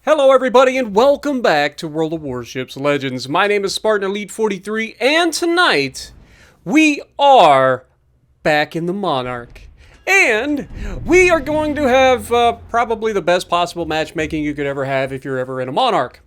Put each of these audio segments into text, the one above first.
Hello everybody and welcome back to World of Warships Legends. My name is Spartan Elite 43 and tonight we are back in the Monarch. And we are going to have probably the best possible matchmaking you could ever have if you're ever in a Monarch.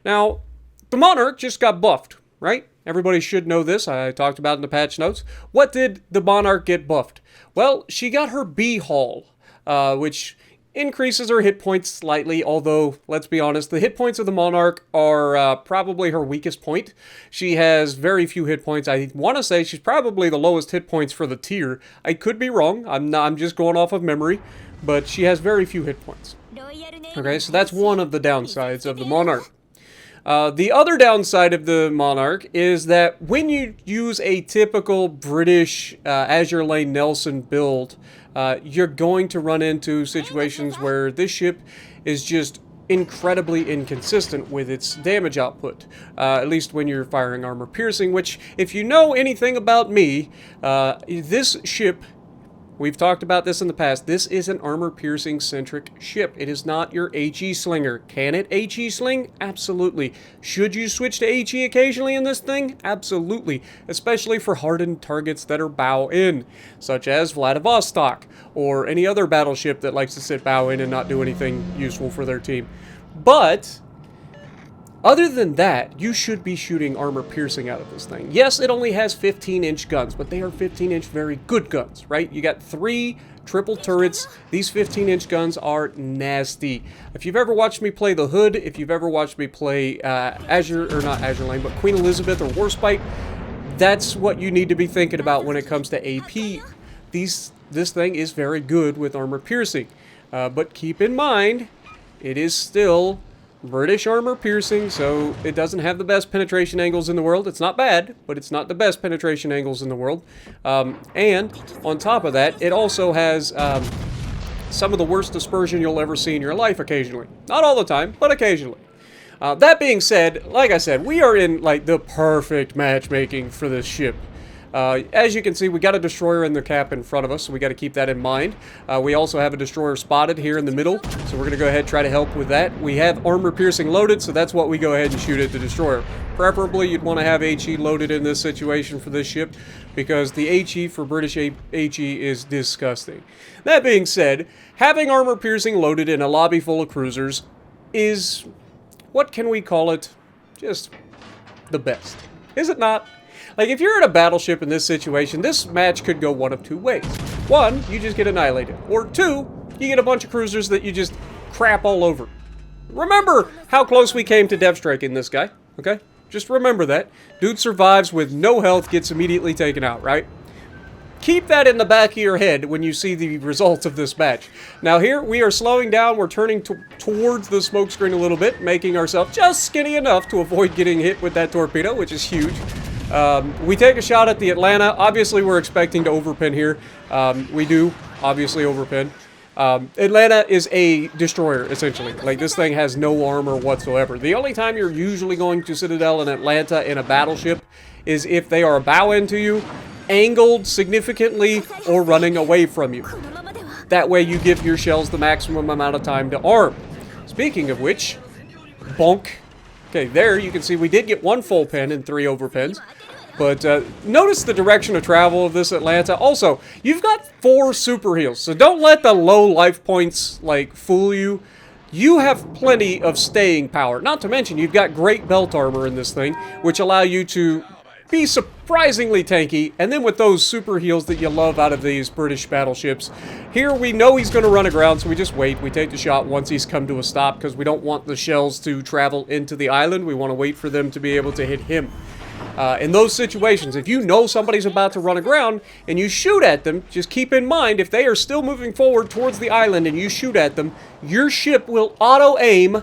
Now, the Monarch just got buffed, right? Everybody should know this. I talked about it in the patch notes. What did the Monarch get buffed? Well, she got her B Haul, which increases her hit points slightly, although, let's be honest, the hit points of the Monarch are probably her weakest point. She has very few hit points. I want to say she's probably the lowest hit points for the tier. I could be wrong. I'm just going off of memory, but she has very few hit points. Okay, so that's one of the downsides of the Monarch. The other downside of the Monarch is that when you use a typical British Azure Lane Nelson build, you're going to run into situations where this ship is just incredibly inconsistent with its damage output, at least when you're firing armor piercing, which, if you know anything about me, this ship, we've talked about this in the past, this is an armor-piercing centric ship. It is not your HE slinger. Can it HE sling? Absolutely. Should you switch to HE occasionally in this thing? Absolutely. Especially for hardened targets that are bow in, such as Vladivostok, or any other battleship that likes to sit bow in and not do anything useful for their team. But other than that, you should be shooting armor piercing out of this thing. Yes, it only has 15-inch guns, but they are 15-inch very good guns, right? You got 3 triple turrets. These 15-inch guns are nasty. If you've ever watched me play the Hood, if you've ever watched me play not Azure Lane, but Queen Elizabeth or Warspite, that's what you need to be thinking about when it comes to AP. This thing is very good with armor piercing. But keep in mind, it is still British armor piercing, so it doesn't have the best penetration angles in the world. It's not bad, but it's not the best penetration angles in the world. And on top of that, it also has some of the worst dispersion you'll ever see in your life occasionally. Not all the time, but occasionally. That being said, like I said, we are in like the perfect matchmaking for this ship. As you can see, we got a destroyer in the cap in front of us, so we got to keep that in mind. We also have a destroyer spotted here in the middle, so we're going to go ahead and try to help with that. We have armor piercing loaded, so that's what we go ahead and shoot at the destroyer. Preferably, you'd want to have HE loaded in this situation for this ship, because the HE for British HE is disgusting. That being said, having armor piercing loaded in a lobby full of cruisers is, what can we call it, just the best. Is it not? Like, if you're in a battleship in this situation, this match could go one of 2 ways. 1, you just get annihilated. Or 2, you get a bunch of cruisers that you just crap all over. Remember how close we came to Dev striking this guy, okay? Just remember that. Dude survives with no health, gets immediately taken out, right? Keep that in the back of your head when you see the results of this match. Now here, we are slowing down. We're turning towards the smokescreen a little bit, making ourselves just skinny enough to avoid getting hit with that torpedo, which is huge. We take a shot at the Atlanta. Obviously, we're expecting to overpin here. We do, obviously, overpin. Atlanta is a destroyer, essentially. Like, this thing has no armor whatsoever. The only time you're usually going to Citadel and Atlanta in a battleship is if they are bow into you, angled significantly, or running away from you. That way, you give your shells the maximum amount of time to arm. Speaking of which, bonk. Okay, there you can see we did get 1 full pin and 3 overpins. But notice the direction of travel of this Atlanta. Also, you've got 4 super heals, so don't let the low life points, like, fool you. You have plenty of staying power. Not to mention, you've got great belt armor in this thing, which allow you to be surprisingly tanky. And then with those super heals that you love out of these British battleships, here we know he's going to run aground, so we just wait. We take the shot once he's come to a stop, because we don't want the shells to travel into the island. We want to wait for them to be able to hit him. In those situations, if you know somebody's about to run aground and you shoot at them, just keep in mind, if they are still moving forward towards the island and you shoot at them, your ship will auto-aim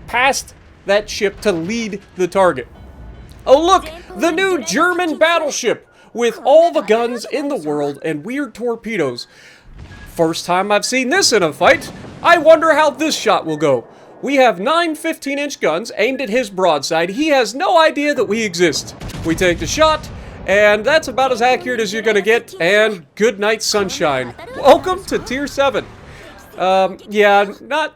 past that ship to lead the target. Oh look, the new German battleship with all the guns in the world and weird torpedoes. First time I've seen this in a fight. I wonder how this shot will go. We have 9 15-inch guns aimed at his broadside. He has no idea that we exist. We take the shot, and that's about as accurate as you're going to get, and good night, sunshine. Welcome to Tier 7. Yeah, not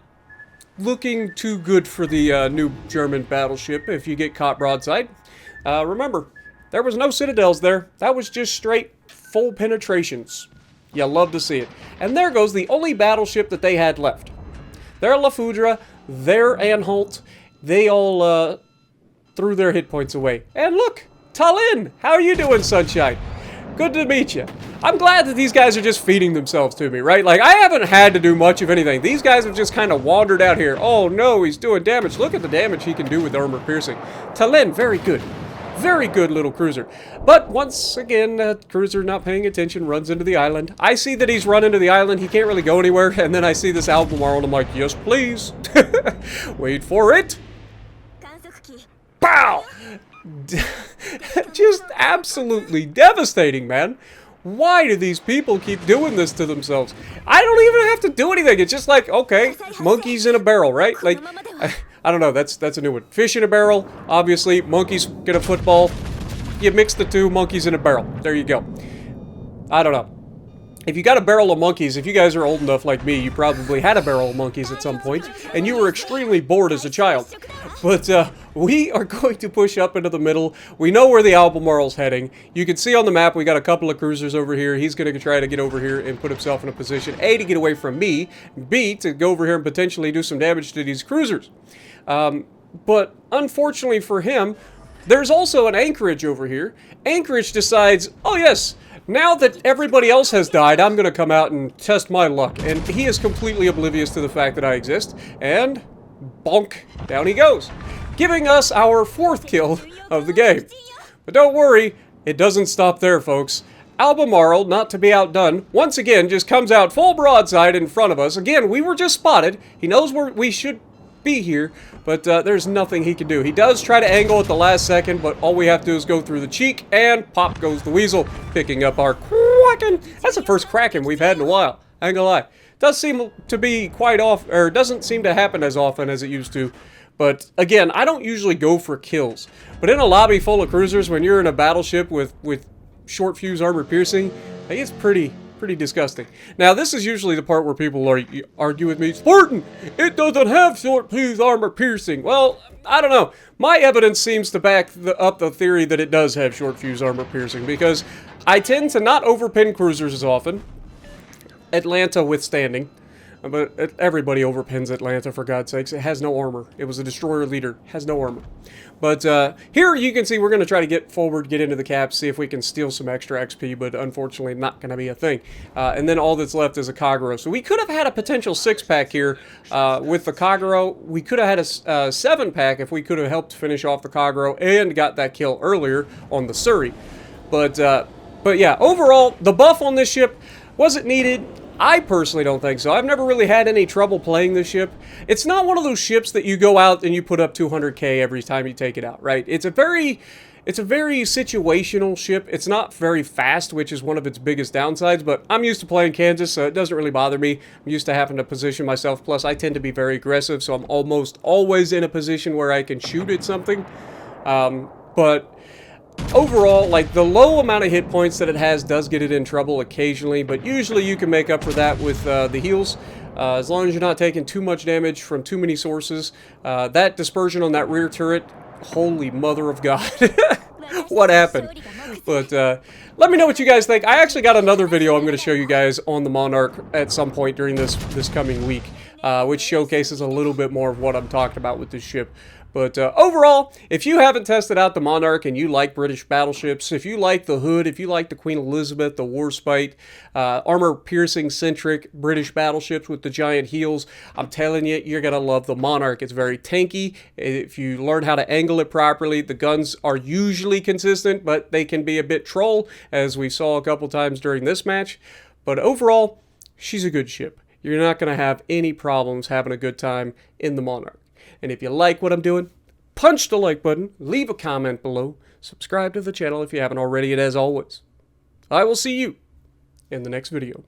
looking too good for the new German battleship if you get caught broadside. Remember, there was no citadels there. That was just straight full penetrations. You love to see it. And there goes the only battleship that they had left. Their La Foudre, their Anhalt, they all threw their hit points away. And look, Tallinn, how are you doing, Sunshine? Good to meet you. I'm glad that these guys are just feeding themselves to me, right? Like, I haven't had to do much of anything. These guys have just kind of wandered out here. Oh, no, he's doing damage. Look at the damage he can do with armor piercing. Tallinn, very good. Very good little cruiser. But once again, cruiser not paying attention, runs into the island. I see that he's run into the island. He can't really go anywhere. And then I see this Albemarle, and I'm like, yes, please. Wait for it. Pow! Just absolutely devastating, man. Why do these people keep doing this to themselves? I don't even have to do anything. It's just like, okay, monkeys in a barrel, right? Like, I don't know, that's a new one. Fish in a barrel, obviously. Monkeys get a football. You mix the two, monkeys in a barrel. There you go. I don't know. If you got a barrel of monkeys, if you guys are old enough like me, you probably had a barrel of monkeys at some point, and you were extremely bored as a child. But we are going to push up into the middle. We know where the Albemarle's heading. You can see on the map we got a couple of cruisers over here. He's going to try to get over here and put himself in a position, A, to get away from me, B, to go over here and potentially do some damage to these cruisers. But unfortunately for him, there's also an Anchorage over here. Anchorage decides, oh yes, now that everybody else has died, I'm going to come out and test my luck. And he is completely oblivious to the fact that I exist. And bonk, down he goes. Giving us our 4th kill of the game. But don't worry, it doesn't stop there, folks. Albemarle, not to be outdone, once again just comes out full broadside in front of us. Again, we were just spotted. He knows where we should be here, but there's nothing he can do. He does try to angle at the last second, but all we have to do is go through the cheek, and pop goes the weasel, picking up our Kraken. That's the first Kraken we've had in a while. I ain't gonna lie. Does seem to be quite off, or doesn't seem to happen as often as it used to. But again, I don't usually go for kills. But in a lobby full of cruisers, when you're in a battleship with short fuse armor piercing, it's pretty disgusting. Now, this is usually the part where people argue with me, Spartan, it doesn't have short fuse armor piercing. Well, I don't know. My evidence seems to back up the theory that it does have short fuse armor piercing, because I tend to not overpin cruisers as often. Atlanta withstanding. But everybody overpins Atlanta, for God's sakes. It has no armor. It was a destroyer leader. Has no armor. But here you can see we're going to try to get forward, get into the cap, see if we can steal some extra XP, but unfortunately not going to be a thing. And then all that's left is a Kagero. So we could have had a potential 6-pack here with the Kagero. We could have had a 7-pack if we could have helped finish off the Kagero and got that kill earlier on the Surrey. But yeah, overall, the buff on this ship, was it needed? I personally don't think so. I've never really had any trouble playing this ship. It's not one of those ships that you go out and you put up 200k every time you take it out, right? It's a very situational ship. It's not very fast, which is one of its biggest downsides, but I'm used to playing Kansas, so it doesn't really bother me. I'm used to having to position myself, plus I tend to be very aggressive, so I'm almost always in a position where I can shoot at something. But overall, like, the low amount of hit points that it has does get it in trouble occasionally, but usually you can make up for that with the heals. As long as you're not taking too much damage from too many sources. That dispersion on that rear turret, holy mother of God. What happened? But let me know what you guys think. I actually got another video I'm going to show you guys on the Monarch at some point during this coming week, which showcases a little bit more of what I'm talking about with this ship. But overall, if you haven't tested out the Monarch and you like British battleships, if you like the Hood, if you like the Queen Elizabeth, the Warspite, armor-piercing centric British battleships with the giant heels, I'm telling you, you're going to love the Monarch. It's very tanky. If you learn how to angle it properly, the guns are usually consistent, but they can be a bit troll, as we saw a couple times during this match. But overall, she's a good ship. You're not going to have any problems having a good time in the Monarch. And if you like what I'm doing, punch the like button, leave a comment below, subscribe to the channel if you haven't already, and as always, I will see you in the next video.